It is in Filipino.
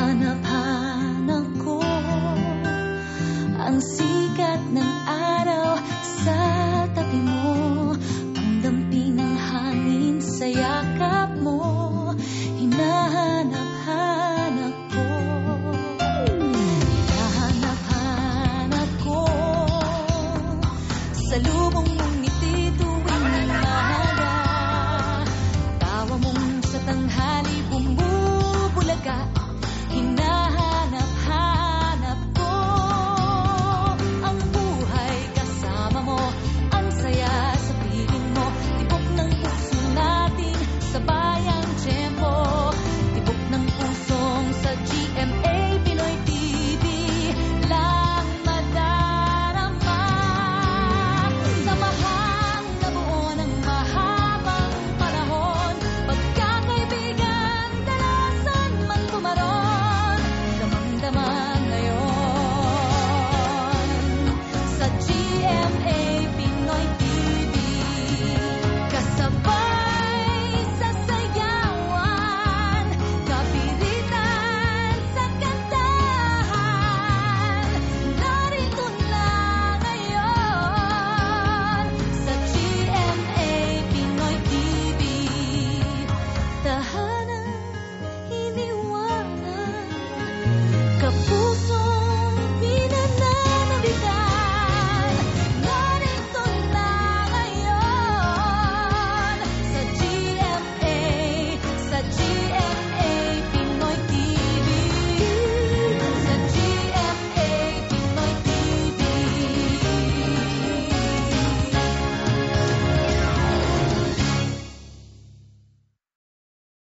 Hinahanap-hanap ko ang sikat ng araw sa tabi mo, ang dampi ng hangin sa yakap mo. Hinahanap-hanap ko, hinahanap-hanap ko sa lubong mong ngiti tuwing umaga, tawa mong sa tanghali bumubulaga.